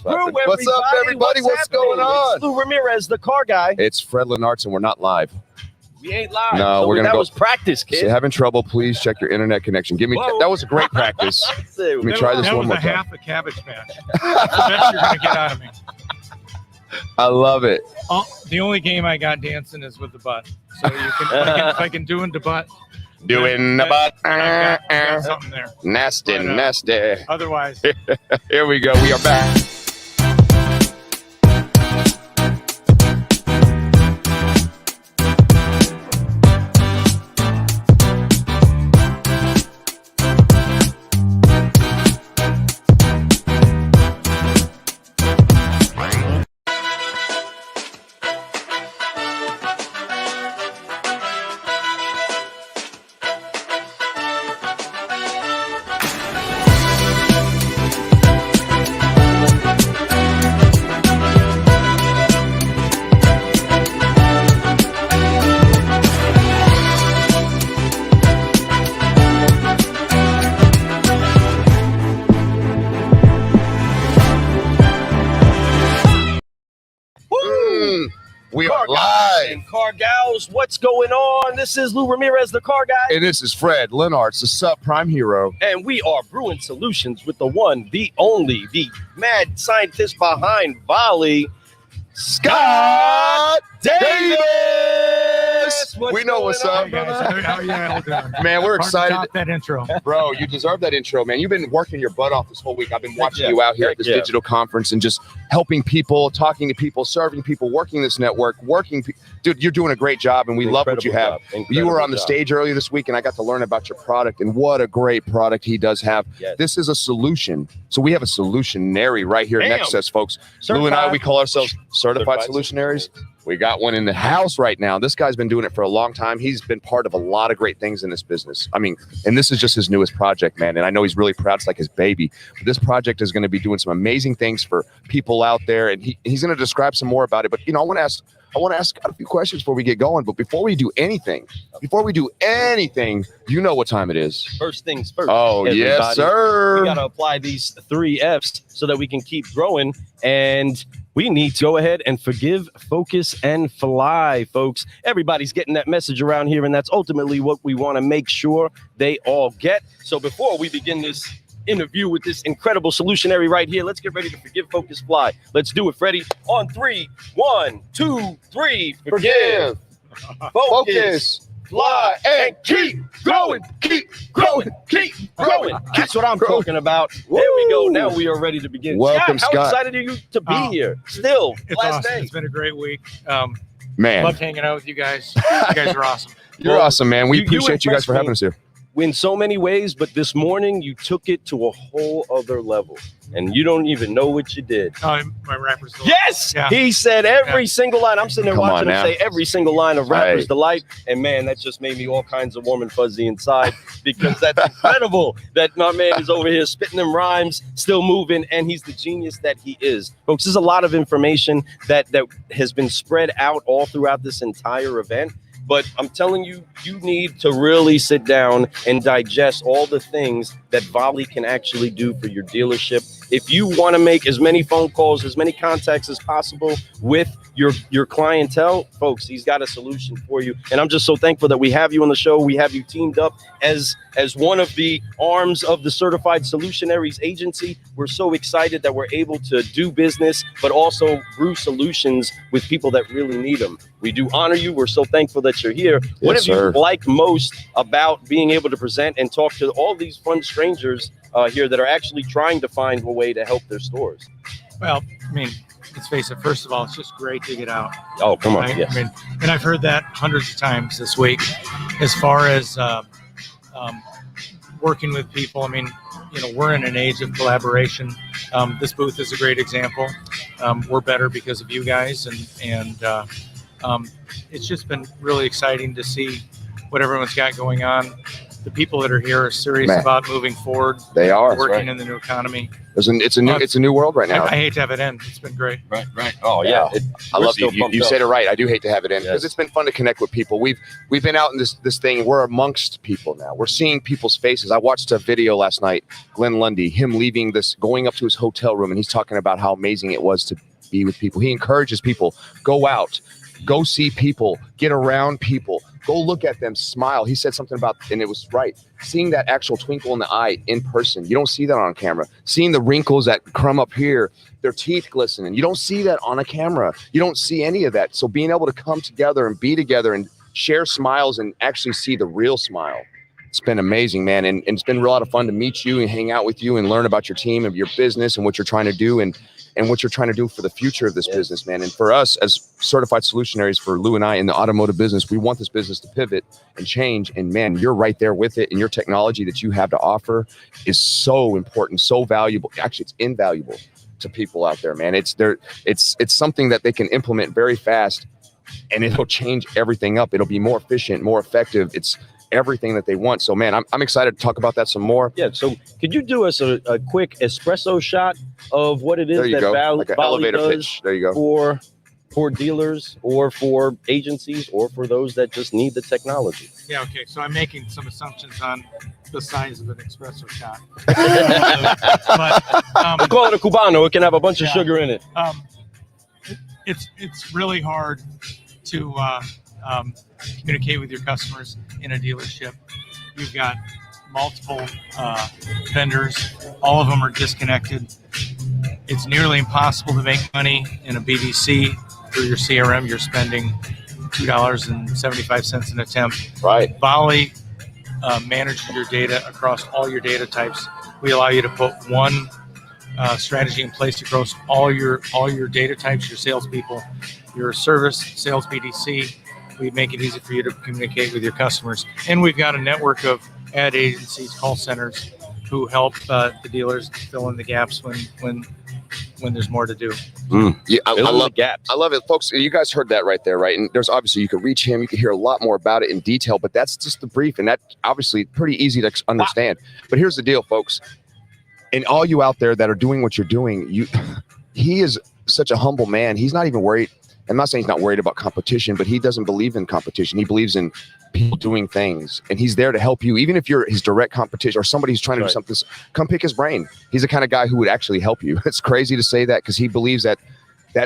Brew, What's up, everybody? What's going on? It's Lou Ramirez, the car guy. It's Fred Lenartz, and we're not live. We ain't live. No, we're gonna that go. was practice, kid. So having trouble, please check your internet connection. Give me. Whoa. That was a great practice. Let me try this one more time. That was a half a cabbage patch. That's the best you're gonna get out of me. I love it. Oh, the only game I got dancing is with the butt. So you can, if I can do the butt. Doing the butt. I've got something there. Nasty, But, nasty. Otherwise, Here we go. We are back. We are live. And car gals, what's going on? This is Lou Ramirez, the car guy. And this is Fred Lenartz, the subprime hero. And we are brewing solutions with the one, the only, the mad scientist behind Volie, Scott Davis. We know what's up. hey guys, how are you all doing? Man, we're Hard to excited. top that intro. Bro, you deserve that intro, man. You've been working your butt off this whole week. I've been watching you out here at this digital conference and just helping people, talking to people, serving people, working this network, Dude, you're doing a great job, and we love what you have. You were on the stage earlier this week, and I got to learn about your product, and what a great product he does have. Yes. This is a solution. So we have a solutionary right here next to us, folks. Lou and I, we call ourselves certified solutionaries. We got one in the house right now. This guy's been doing it for a long time. He's been part of a lot of great things in this business. I mean, and this is just his newest project, man. And I know he's really proud. It's like his baby. But this project is going to be doing some amazing things for people out there. And he's going to describe some more about it. But, you know, I want to ask a few questions before we get going. But before we do anything, you know what time it is. First things first. Oh, yes, sir. We got to apply these 3 F's so that we can keep growing. And we need to go ahead and forgive, focus, and fly, folks. Everybody's getting that message around here, and that's ultimately what we want to make sure they all get. So before we begin this interview with this incredible solutionary right here, let's get ready to forgive, focus, fly. Let's do it, Freddie. On 3, 1, 2, 3. Forgive, focus, fly, and keep growing, keep growing, keep growing. That's what I'm talking about. There we go. Now we are ready to begin. Welcome, Scott. How excited are you to be here? Still, It's last awesome. day. It's been a great week. Man, Loved hanging out with you guys. You guys are awesome. you're awesome, man. We you appreciate you guys for impressed having us here. In so many ways, but this morning you took it to a whole other level, and you don't even know what you did. Oh, my rapper's delight. Yes, Yeah. he said every single line. I'm sitting there Come on watching him now. say every single line of Rapper's Right. Delight, and man, that just made me all kinds of warm and fuzzy inside because that's incredible that my man is over here spitting them rhymes, still moving, and he's the genius that he is. Folks, there's a lot of information that has been spread out all throughout this entire event. But I'm telling you, you need to really sit down and digest all the things that Volie can actually do for your dealership. If you want to make as many phone calls, as many contacts as possible with your clientele, folks, he's got a solution for you. And I'm just so thankful that we have you on the show. We have you teamed up as one of the arms of the Certified Solutionaries Agency. We're so excited that we're able to do business, but also brew solutions with people that really need them. We do honor you. We're so thankful that you're here. What have you liked most about being able to present and talk to all these fun strangers here that are actually trying to find a way to help their stores? Well, I mean, let's face it. First of all, it's just great to get out. Oh, come on. Right? Yes. I mean, and I've heard that hundreds of times this week. As far as working with people, I mean, you know, we're in an age of collaboration. This booth is a great example. We're better because of you guys, and it's just been really exciting to see what everyone's got going on. the people that are here are serious about moving forward. They are working in the new economy. It's a new world right now. I hate to have it end. It's been great. Right. Oh yeah. I love you. You said it right. I do hate to have it end because it's been fun to connect with people. We've been out in this thing. We're amongst people now. We're seeing people's faces. I watched a video last night. Glenn Lundy, him leaving going up to his hotel room, and he's talking about how amazing it was to be with people. He encourages people, go out, go see people, get around people, go look at them, smile. He said something about, and it was right, seeing that actual twinkle in the eye in person. You don't see that on camera. Seeing the wrinkles that crumb up here, their teeth glistening. You don't see that on a camera. You don't see any of that. So being able to come together and be together and share smiles and actually see the real smile, it's been amazing, man. And it's been a lot of fun to meet you and hang out with you and learn about your team and your business and what you're trying to do and what you're trying to do for the future of this business, man. And for us as certified solutionaries, for Lou and I in the automotive business, we want this business to pivot and change. And man, you're right there with it. And your technology that you have to offer is so important, so valuable. Actually, it's invaluable to people out there, man. It's something that they can implement very fast and it'll change everything up. It'll be more efficient, more effective. It's everything that they want. So man, I'm excited to talk about that some more. Yeah. So could you do us a quick espresso shot of what it is that like an elevator pitch. There you go. For dealers or for agencies or for those that just need the technology. Yeah. Okay. So I'm making some assumptions on the size of an espresso shot. But call it a Cubano. It can have a bunch of sugar in it. It's really hard to communicate with your customers in a dealership. You've got multiple vendors. All of them are disconnected. It's nearly impossible to make money in a BDC through your CRM. You're spending $2.75 an attempt. Right. Volie manages your data across all your data types. We allow you to put one strategy in place across all your data types, your salespeople, your service, sales BDC. We make it easy for you to communicate with your customers. And we've got a network of ad agencies, call centers who help the dealers fill in the gaps when there's more to do. Yeah, I love gaps. I love it, folks. You guys heard that right there, right? And there's obviously, you can reach him. You can hear a lot more about it in detail, but that's just the brief. And that obviously pretty easy to understand. Wow. But here's the deal, folks. And all you out there that are doing what you're doing, he is such a humble man. He's not even worried. I'm not saying he's not worried about competition, but he doesn't believe in competition. He believes in people doing things, and he's there to help you. Even if you're his direct competition or somebody who's trying to do something, come pick his brain. He's the kind of guy who would actually help you. It's crazy to say that because he believes that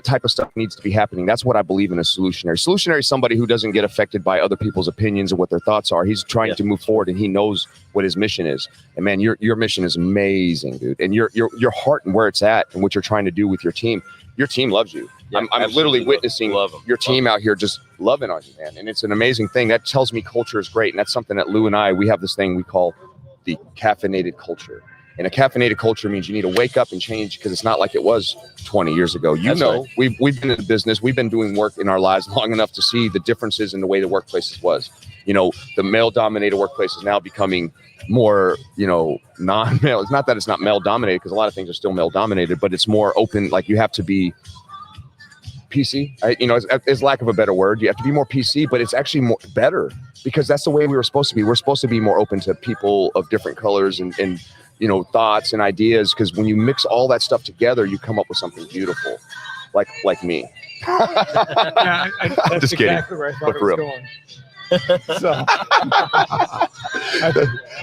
type of stuff needs to be happening. That's what I believe in a solutionary. Solutionary is somebody who doesn't get affected by other people's opinions and what their thoughts are. He's trying to move forward, and he knows what his mission is. And man, your mission is amazing, dude. And your heart and where it's at and what you're trying to do with your team. Your team loves you. Yeah, I'm literally witnessing your team out here just loving on you, man. And it's an amazing thing. That tells me culture is great. And that's something that Lou and I, we have this thing we call the caffeinated culture. And a caffeinated culture means you need to wake up and change because it's not like it was 20 years ago. We've been in the business. We've been doing work in our lives long enough to see the differences in the way the workplaces was. The male-dominated workplace is now becoming more, non-male. It's not that it's not male-dominated because a lot of things are still male-dominated, but it's more open. Like you have to be PC, as lack of a better word. You have to be more PC, but it's actually more better because that's the way we were supposed to be. We're supposed to be more open to people of different colors and thoughts and ideas, because when you mix all that stuff together, you come up with something beautiful, like me. That's just exactly kidding. Where I thought But for it was real. going. So,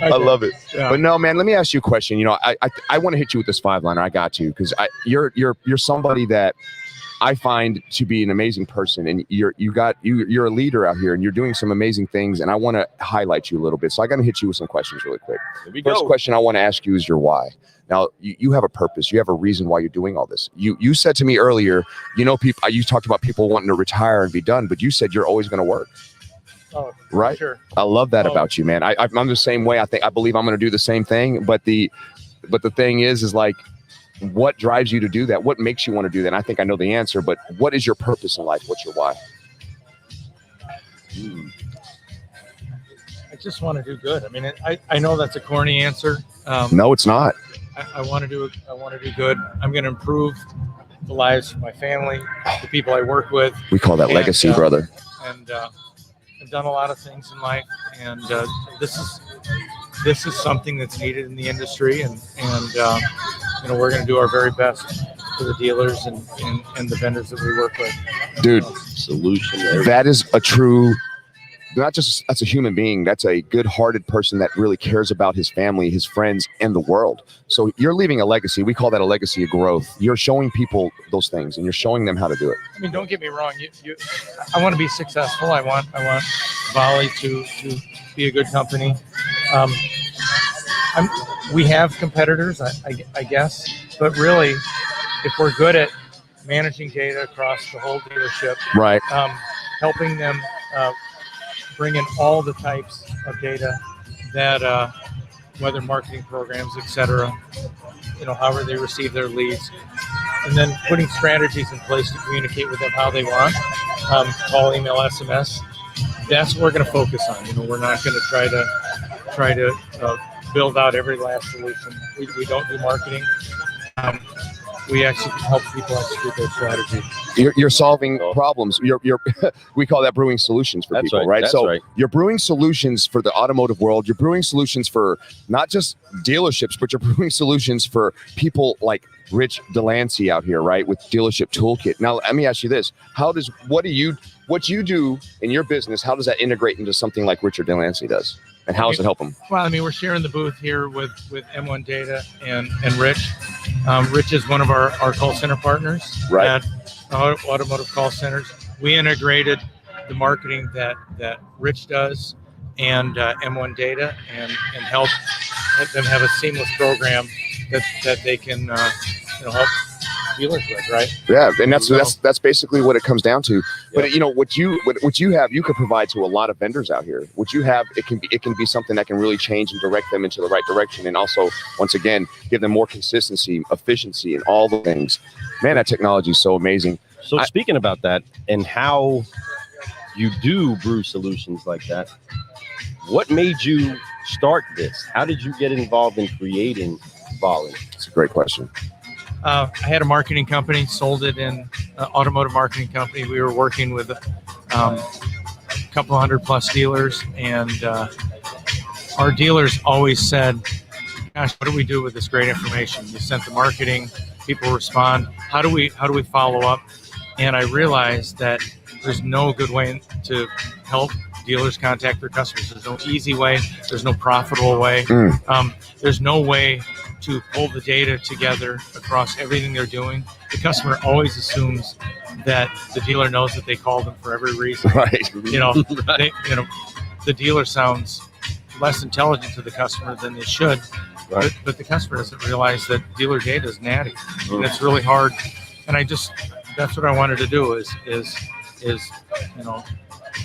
I love it. Yeah. But no, man, let me ask you a question. I want to hit you with this 5-liner. I got to, because you're somebody that I find to be an amazing person, and you're a leader out here, and you're doing some amazing things, and I want to highlight you a little bit. So I got to hit you with some questions really quick. First question I want to ask you is your why. Now, you have a purpose. You have a reason why you're doing all this. You said to me earlier, people. You talked about people wanting to retire and be done, but you said you're always going to work. Oh, right. Sure. I love that about you, man. I'm the same way. I believe I'm going to do the same thing. But the thing is like, what drives you to do that? What makes you want to do that? And I think I know the answer, but what is your purpose in life? What's your why? I just want to do good. I mean, I know that's a corny answer. No, it's not. I want to do good. I'm going to improve the lives of my family, the people I work with. We call that legacy, brother. And I've done a lot of things in life, and this is this is something that's needed in the industry, and we're going to do our very best for the dealers and the vendors that we work with. Dude, solution. That is a true. Not just that's a human being, that's a good-hearted person that really cares about his family, his friends, and the world. So you're leaving a legacy. We call that a legacy of growth. You're showing people those things, and you're showing them how to do it. I mean, don't get me wrong. I want to be successful. I want Volie to be a good company. We have competitors, I guess, but really, if we're good at managing data across the whole dealership, right, helping them bring in all the types of data that, whether marketing programs, et cetera, however they receive their leads, and then putting strategies in place to communicate with them how they want, call, email, SMS. That's what we're going to focus on. We're not going to try to build out every last solution. We don't do marketing. We actually help people execute their strategy. You're solving problems. We call that brewing solutions for people, right? So you're brewing solutions for the automotive world. You're brewing solutions for not just dealerships, but you're brewing solutions for people like Rich Delancey out here, right? With Dealership Toolkit. Now, let me ask you this: what you do in your business? How does that integrate into something like Richard Delancey does? And how does it help them? Well, we're sharing the booth here with M1 Data and Rich. Rich is one of our call center partners at automotive call centers. We integrated the marketing that Rich does and M1 Data and help them have a seamless program that they can help dealers with, right? Yeah, and that's basically what it comes down to. But what you have, you could provide to a lot of vendors out here. What you have, it can be something that can really change and direct them into the right direction, and also, once again, give them more consistency, efficiency, and all the things. Man, that technology is so amazing. So speaking about that and how you do brew solutions like that, what made you start this? How did you get involved in creating Volie? That's a great question. I had a marketing company, sold it in automotive marketing company. We were working with a couple 100+ dealers, and our dealers always said, gosh, what do we do with this great information? You sent the marketing, people respond. How do we follow up? And I realized that there's no good way to help dealers contact their customers. There's no easy way. There's no profitable way. There's no way to pull the data together across everything they're doing. The customer always assumes that the dealer knows that they called them for every reason. Right. The dealer sounds less intelligent to the customer than they should. Right. But the customer doesn't realize that dealer data is natty, and it's really hard. And that's what I wanted to do is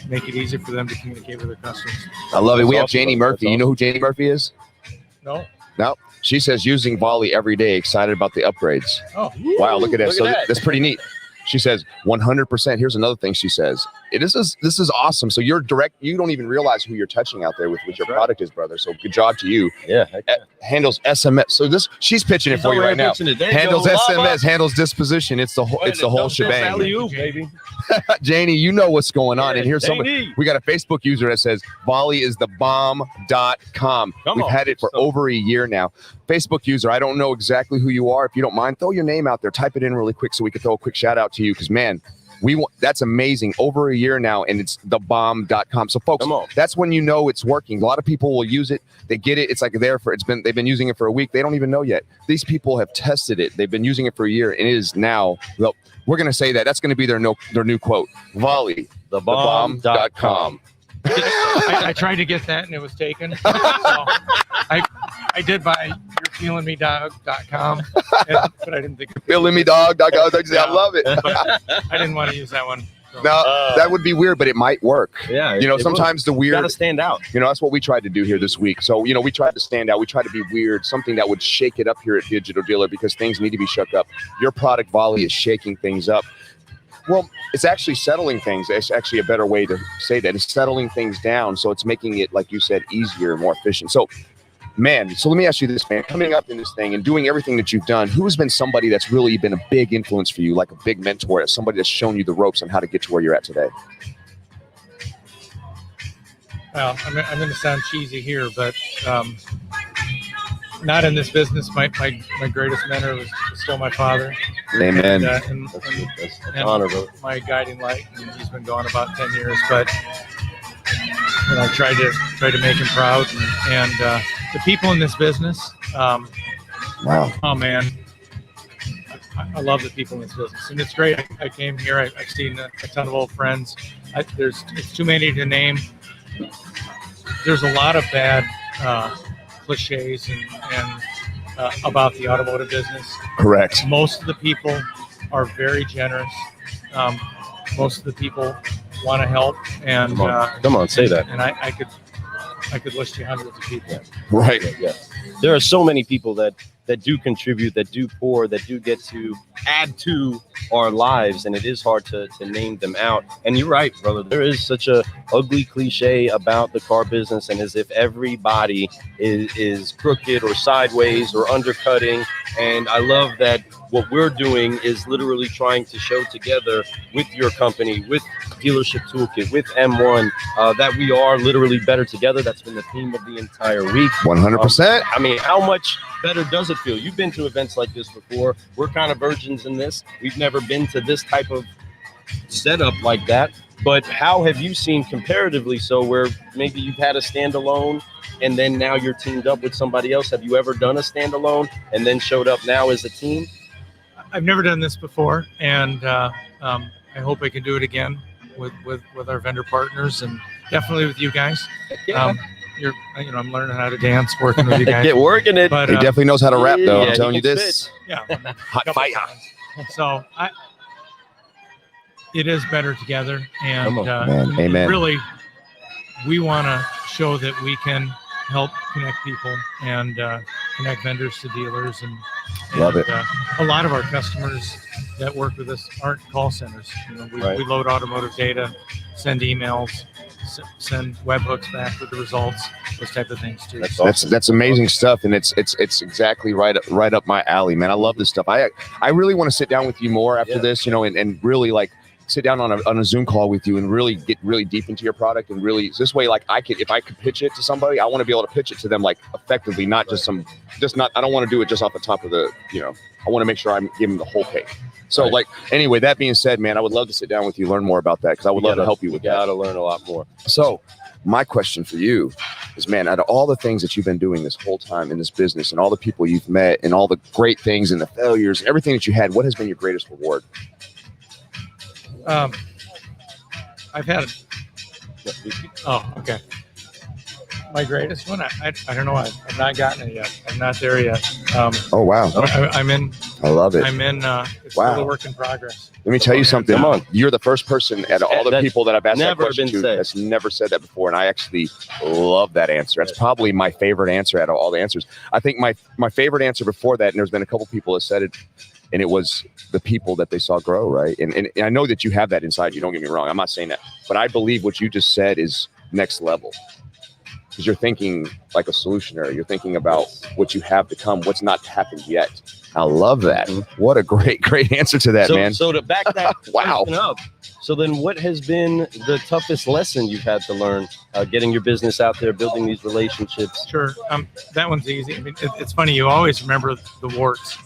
make it easy for them to communicate with their customers. I love it. We have Janie Murphy. You know who Janie Murphy is? No. She says using Volie every day, excited about the upgrades. Oh, wow! Look at that. That's pretty neat. She says 100%. Here's another thing she says. This is awesome. So you're direct. You don't even realize who you're touching out there with your product is, brother. So good job to you. Yeah. Handles SMS. So she's pitching it for you right now. Handles SMS. Handles disposition. It's the whole shebang. Baby. Janie, you know what's going on. And here's somebody. We got a Facebook user that says Volie is the bomb.com. We've had it for over a year now. Facebook user, I don't know exactly who you are. If you don't mind, throw your name out there. Type it in really quick so we can throw a quick shout out to you, because man, that's amazing. Over a year now, and it's thebomb.com. So folks, that's when you know it's working. A lot of people will use it. They get it. It's like they've been using it for a week. They don't even know yet. These people have tested it. They've been using it for a year, and it is now, well, we're going to say that's going to be their new quote. Volie, thebomb.com. I tried to get that and it was taken. So I did buy you'refeelingmedog.com, but I didn't think feelingmedog.com. I love it. But I didn't want to use that one. So. Now that would be weird, but it might work. Yeah. Sometimes the weird. You gotta stand out. That's what we tried to do here this week. So, we tried to stand out. We tried to be weird, something that would shake it up here at Digital Dealer, because things need to be shook up. Your product, Volie, is shaking things up. Well, it's actually settling things. It's actually a better way to say that. It's settling things down. So it's making it, like you said, easier, more efficient. So, man, let me ask you this, man. Coming up in this thing and doing everything that you've done, who has been somebody that's really been a big influence for you, like a big mentor, somebody that's shown you the ropes on how to get to where you're at today? Well, I'm going to sound cheesy here, but not in this business. My greatest mentor was still my father. Amen. And honorable. My guiding light, and he's been gone about 10 years. But I tried to make him proud, and the people in this business. Wow. Oh man, I love the people in this business, and it's great. I came here. I've seen a ton of old friends. It's too many to name. There's a lot of bad cliches and about the automotive business. Correct. Most of the people are very generous. Most of the people want to help, and come on, say that. And I could list you hundreds of people. Right. Yeah. There are so many people that do contribute, that do pour, that do get to add to our lives, and it is hard to name them out. And you're right, brother. There is such a ugly cliche about the car business, and as if everybody is crooked or sideways or undercutting. And I love that what we're doing is literally trying to show together with your company, with Dealership Toolkit, with M1, that we are literally better together. That's been the theme of the entire week. 100%. I mean, how much better does it feel? You've been to events like this before. We're kind of virgins in this. We've never been to this type of setup like that. But how have you seen comparatively so where maybe you've had a standalone and then now you're teamed up with somebody else? Have you ever done a standalone and then showed up now as a team? I've never done this before, and I hope I can do it again with our vendor partners and definitely with you guys. Yeah. I'm learning how to dance, working with you guys. Get working it. But He definitely knows how to rap, though. yeah, I'm telling he you can this. Yeah. Hot fire. So it is better together, and Man, amen. really, we want to show that we can help connect people and connect vendors to dealers, and Love it. A lot of our customers that work with us aren't call centers. We load automotive data, send emails, send webhooks back with the results, those type of things too. That's amazing stuff, and it's exactly right up my alley, man. I love this stuff. I really want to sit down with you more after this, and really like sit down on a Zoom call with you and really get really deep into your product, and really this way, like if I could pitch it to somebody, I want to be able to pitch it to them like effectively, not just I don't want to do it just off the top of the, I want to make sure I'm giving the whole cake. So anyway, that being said, man, I would love to sit down with you, learn more about that, because I would love to help you with that. Got to learn a lot more. So my question for you is, man, out of all the things that you've been doing this whole time in this business and all the people you've met and all the great things and the failures, everything that you had, what has been your greatest reward? I've had okay. My greatest one, I don't know. I've not gotten it yet. I'm not there yet. Oh wow! I'm in. I love it. I'm in. It's still a work in progress. Let me tell you something. Come on. You're the first person out of all the people that I've asked that question to said. that's never said that before, and I actually love that answer. That's probably my favorite answer out of all the answers. I think my favorite answer before that, and there's been a couple people that said it, and it was the people that they saw grow, right? And I know that you have that inside you. Don't get me wrong. I'm not saying that, but I believe what you just said is next level. Because you're thinking like a solutionary. You're thinking about what you have to come, what's not happened yet. I love that. What a great answer to that, man. So to back that wow. up, so then what has been the toughest lesson you've had to learn getting your business out there, building these relationships? Sure. That one's easy. I mean, it's funny. You always remember the warts.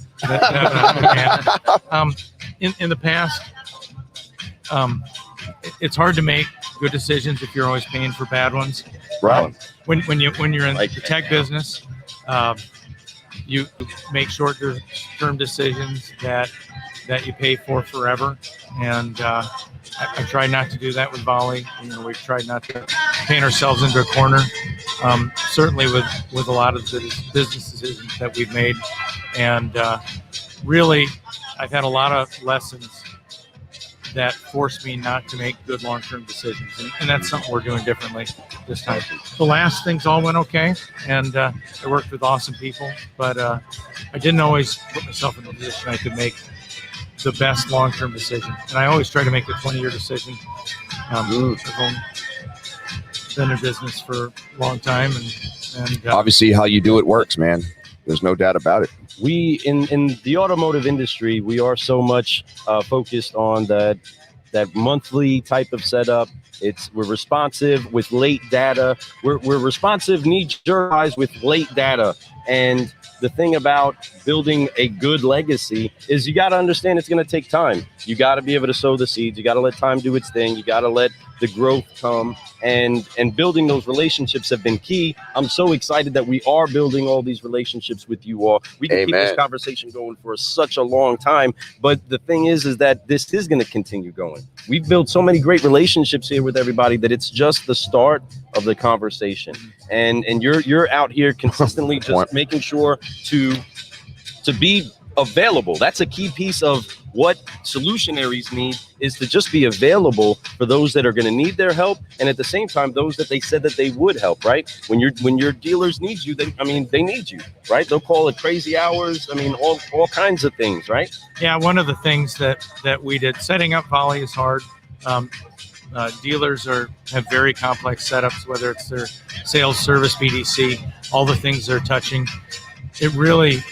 In the past, it's hard to make good decisions if you're always paying for bad ones. Right. When you're in the tech business, you make short-term decisions that you pay for forever, and I try not to do that with Volie. We've tried not to paint ourselves into a corner. Certainly with a lot of the business decisions that we've made, and really, I've had a lot of lessons that forced me not to make good long-term decisions, and that's something we're doing differently this time. The last things all went okay, and I worked with awesome people, but I didn't always put myself in a position I could make the best long-term decision. And I always try to make a 20-year decision. I've been in business for a long time, and obviously how you do it works, man. There's no doubt about it. We in the automotive industry, we are so much focused on that monthly type of setup, We're responsive with late data. We're responsive knee-jerk with late data. And the thing about building a good legacy is you got to understand it's going to take time. You got to be able to sow the seeds. You got to let time do its thing. You got to let the growth come, and building those relationships have been key. I'm so excited that we are building all these relationships with you all. We can keep this conversation going for such a long time, but the thing is that this is going to continue going. We've built so many great relationships here with everybody that it's just the start of the conversation. And you're out here consistently just making sure to be available. That's a key piece of what solutionaries need, is to just be available for those that are going to need their help, and at the same time those that they said that they would help. Right, when your dealers need you, they need you, right? They'll call at crazy hours. All kinds of things, right? Yeah, one of the things that we did, setting up Volie is hard. Dealers have very complex setups, whether it's their sales, service, BDC, all the things they're touching. It really,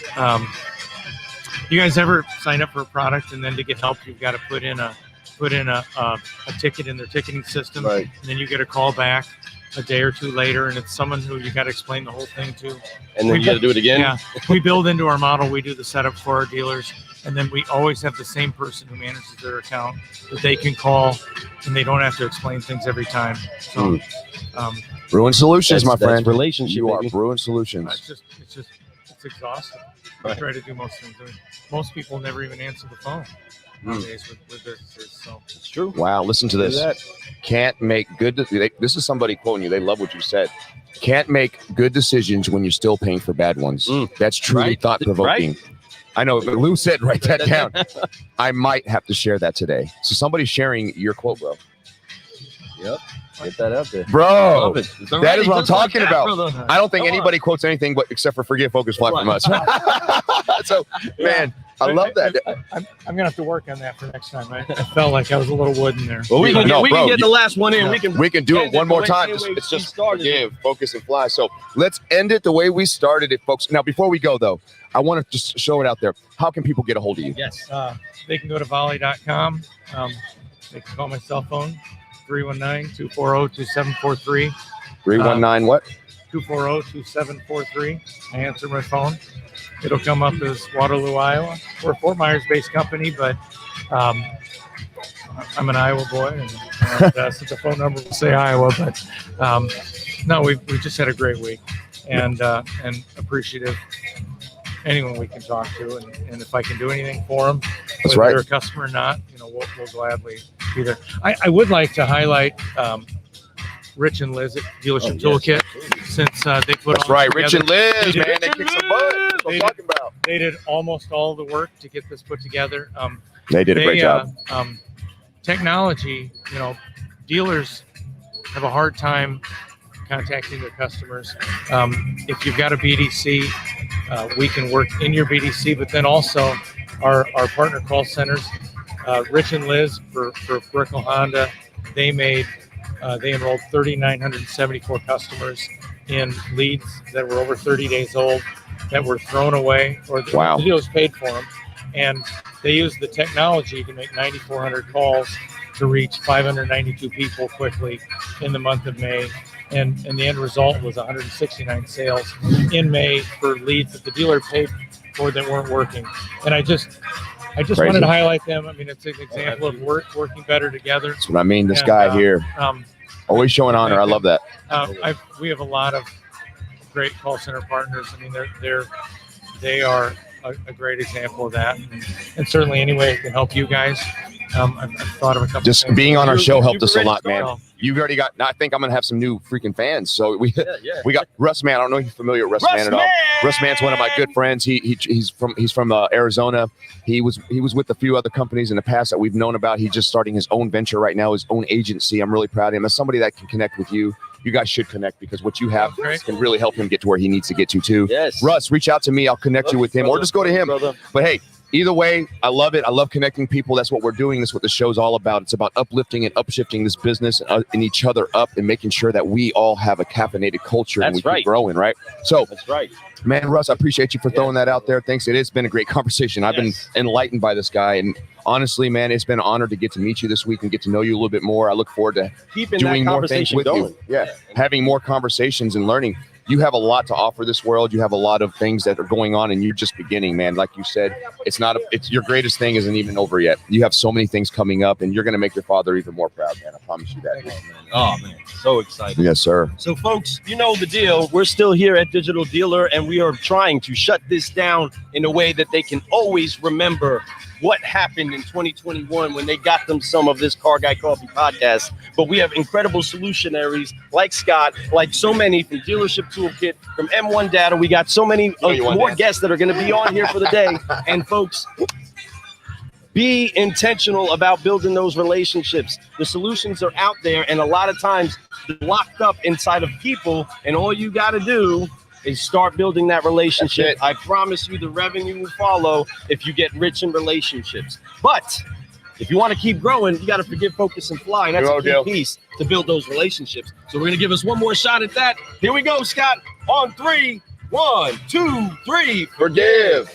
you guys ever sign up for a product and then to get help, you've got to put in a ticket in their ticketing system, right? And then you get a call back a day or two later, and it's someone who you got to explain the whole thing to. And then you got to do it again. Yeah, we build into our model. We do the setup for our dealers, and then we always have the same person who manages their account that they can call, and they don't have to explain things every time. So, Brewing Solutions, my friend. Relationship. You are baby. Brewing Solutions. It's exhausting. I try to do most things. Most people never even answer the phone nowadays with businesses. So it's true. Wow, listen to this. Can't make good. This is somebody quoting you. They love what you said. Can't make good decisions when you're still paying for bad ones. That's truly thought-provoking. Right. I know, but Lou said, write that down. I might have to share that today. So somebody's sharing your quote, bro. Yep. Get that out there. Bro, that is what I'm talking about. Brother. I don't think anybody quotes anything except for forget, focus, fly from us. So, man, I love that. I'm going to have to work on that for next time. I felt like I was a little wooden there. Well, we can get the last one in. We can do it one more time. It's just forgive, focus, and fly. So let's end it the way we started it, folks. Now, before we go, though, I want to just show it out there. How can people get a hold of you? Yes. They can go to volie.com. They can call my cell phone. 319-240-2743. 319 what? 240-2743. I answer my phone. It'll come up as Waterloo, Iowa. We're a Fort Myers-based company, but I'm an Iowa boy, and since the phone number will say Iowa, but no, we just had a great week, and appreciative anyone we can talk to, and if I can do anything for them, whether they're a customer or not, we'll gladly be there. I would like to highlight Rich and Liz at Dealership Toolkit, since they put That's right, Rich and Liz, man, they kicked some butt. That's what I'm talking about. They did almost all the work to get this put together. They did a great job. Technology, dealers have a hard time contacting their customers. If you've got a BDC, we can work in your BDC, but then also our partner call centers, Rich and Liz for Brickell Honda, they enrolled 3,974 customers in leads that were over 30 days old that were thrown away, or the dealers paid for them, and they used the technology to make 9,400 calls to reach 592 people quickly in the month of May. And the end result was 169 sales in May for leads that the dealer paid for that weren't working. And I just wanted to highlight them. It's an example of working better together. That's what I mean. This guy here, always showing honor. I love that. We have a lot of great call center partners. They are a great example of that. And certainly any way it can help you guys. I've thought of a couple. Just being on our show helped us a lot, man. You've already got. I think I'm gonna have some new freaking fans. So we got Russ Man. I don't know if you're familiar with Russ Man at all. Russ Man's one of my good friends. He's from Arizona. He was with a few other companies in the past that we've known about. He's just starting his own venture right now, his own agency. I'm really proud of him. As somebody that can connect with you, you guys should connect, because what you have can really help him get to where he needs to get to too. Yes. Russ, reach out to me. I'll connect you with him, or just go to him. Brother. But hey, either way, I love it. I love connecting people. That's what we're doing. That's what the show's all about. It's about uplifting and upshifting this business and each other up and making sure that we all have a caffeinated culture and we keep growing, right? So that's right. Man, Russ, I appreciate you for throwing that out there. Thanks. It has been a great conversation. I've been enlightened by this guy. And honestly, man, it's been an honor to get to meet you this week and get to know you a little bit more. I look forward to doing more things with you. Yeah, having more conversations and learning. You have a lot to offer this world. You have a lot of things that are going on, and you're just beginning, man. Like you said, it's your greatest thing isn't even over yet. You have so many things coming up, and you're going to make your father even more proud, man. I promise you that. Oh, man. So excited. Yes, sir. So, folks, you know the deal. We're still here at Digital Dealer, and we are trying to shut this down in a way that they can always remember what happened in 2021 when they got them some of this Car Guy Coffee podcast. But we have incredible solutionaries like Scott, like so many from Dealership Toolkit, from M1 Data. We got so many more guests that are going to be on here for the day. And folks, be intentional about building those relationships. The solutions are out there, and a lot of times they're locked up inside of people, and all you got to do is start building that relationship. I promise you the revenue will follow if you get rich in relationships. But if you want to keep growing, you got to forget, focus, and fly. And that's a key piece to build those relationships. So we're going to give us one more shot at that. Here we go, Scott. On 3, 1, 2, 3. Forgive,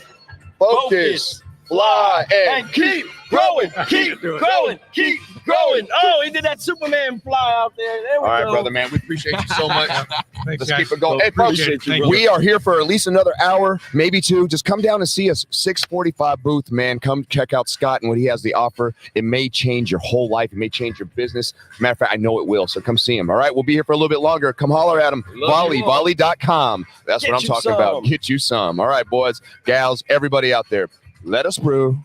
focus, fly, and keep growing, keep growing, keep growing. Oh, he did that Superman fly out there. There we go. All right, brother, man. We appreciate you so much. Thanks, Let's keep it going. So hey, folks, we are here for at least another hour, maybe 2. Just come down and see us. 645 booth, man. Come check out Scott and what he has to offer. It may change your whole life. It may change your business. Matter of fact, I know it will. So come see him. All right. We'll be here for a little bit longer. Come holler at him. Volie, Volie.com. That's what I'm talking about. Get you some. All right, boys, gals, everybody out there. Let us brew.